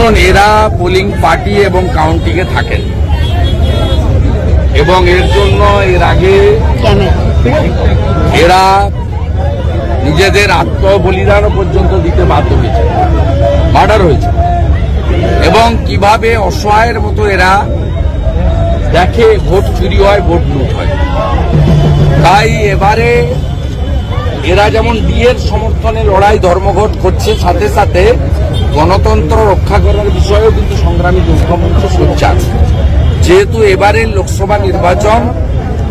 দেখুন, এরা polling party এবং কাউন্টিংয়ে থাকেন এবং এর জন্য এর আগে এরা নিজেদের আত্মবলিদানও পর্যন্ত দিতে বাধ্য হয়েছে, মার্ডার হয়েছে। এবং কিভাবে অসহায়ের মতো এরা দেখে ভোট চুরি হয়, ভোট লুট হয়। তাই এবারে এরা যেমন ডিএর সমর্থনে লড়াই ধর্মঘট করছে, সাথে সাথে গণতন্ত্র রক্ষা করার বিষয়েও কিন্তু সংগ্রামী যৌথমঞ্চ সোচ্চার। যেহেতু এবারের লোকসভা নির্বাচন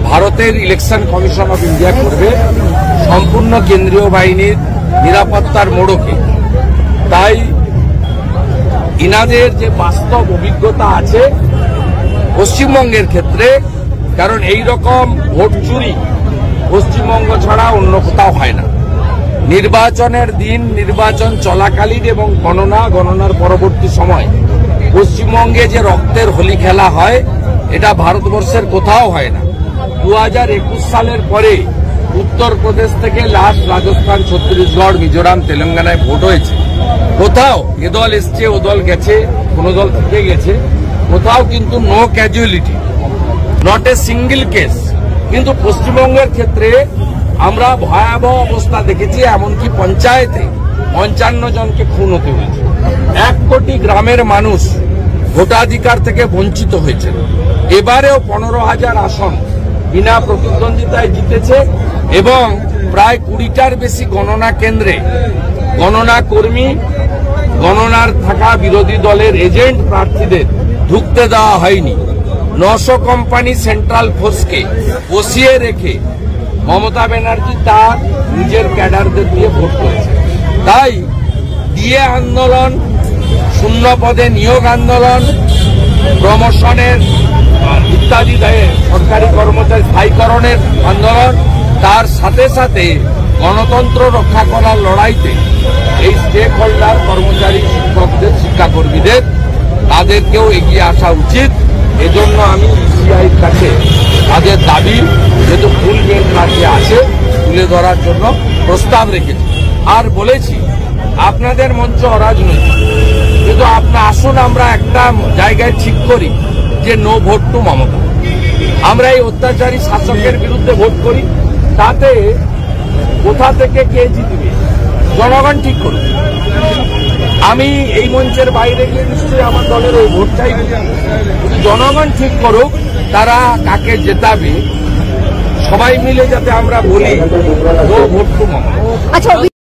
ভারতের ইলেকশন কমিশন অফ ইন্ডিয়া করবে সম্পূর্ণ কেন্দ্রীয় বাহিনীর নিরাপত্তার মোড়কে, তাই ইনাদের যে বাস্তব অভিজ্ঞতা আছে পশ্চিমবঙ্গের ক্ষেত্রে, কারণ এই রকম ভোট চুরি পশ্চিমবঙ্গ ছাড়া অন্য কোথাও হয় না। নির্বাচনের দিন, নির্বাচন চলাকালীন এবং গণনার পরবর্তী সময় পশ্চিমবঙ্গে যে রক্তের হোলি খেলা হয়, এটা ভারতবর্ষের কোথাও হয় না। 2021 সালের পরে উত্তরপ্রদেশ থেকে লাস্ট রাজস্থান, ছত্তিশগড়, মিজোরাম, তেলেঙ্গানায় ভোট হয়েছে। কোথাও এ দল এসছে, ও দল গেছে, কোন দল থেকে গেছে, কোথাও কিন্তু no casualty, not a single case. কিন্তু পশ্চিমবঙ্গের ক্ষেত্রে আমরা ভয়াবহ অবস্থা দেখেছি, এমনকি পঞ্চায়েতে 55 জনকে খুন হতে হয়েছে। 1 কোটি গ্রামের মানুষ ভোটাধিকার থেকে বঞ্চিত হয়েছে। এবারেও 15,000 আসন বিনা প্রতিদ্বন্দ্বিতায় জিতেছে এবং প্রায় 20টার বেশি গণনা কেন্দ্রে গণনা কর্মী, গণনার থাকা বিরোধী দলের এজেন্ট প্রার্থীদের ঢুকতে দেওয়া হয়নি। 900 কোম্পানি সেন্ট্রাল ফোর্সকে বসিয়ে রেখে মমতা ব্যানার্জি তার নিজের ক্যাডারদের দিয়ে ভোট করেছে। তাই ডিএ আন্দোলন, শূন্য পদে নিয়োগ আন্দোলন, প্রমোশনের ইত্যাদি সরকারি কর্মচারী স্থায়ীকরণের আন্দোলন, তার সাথে সাথে গণতন্ত্র রক্ষা করার লড়াইতে এই স্টেক হোল্ডার, কর্মচারী, শিক্ষকদের, শিক্ষাকর্মীদের তাদেরকেও এগিয়ে আসা উচিত। এজন্য আমি ইসিআইর কাছে তাদের দাবি, যেহেতু ফুল বেঞ্চ রাজ্যে আছে, তুলে ধরার জন্য প্রস্তাব রেখেছি। আর বলেছি আপনাদের মঞ্চ অরাজনৈতিক, কিন্তু আপনার আসুন আমরা একটা জায়গায় ঠিক করি যে নো ভোট টু মমতা। আমরা এই অত্যাচারী শাসকের বিরুদ্ধে ভোট করি, তাতে কোথা থেকে কে জিতবে জনগণ ঠিক করুন। আমি এই মঞ্চের বাইরে গিয়ে নিশ্চয়ই আমার দলের ওই ভোট চাইব, জনগণ ঠিক করুক তারা কাকে জেতাবে। সবাই মিলে যাতে আমরা বলি নো ভোট টু মমতা।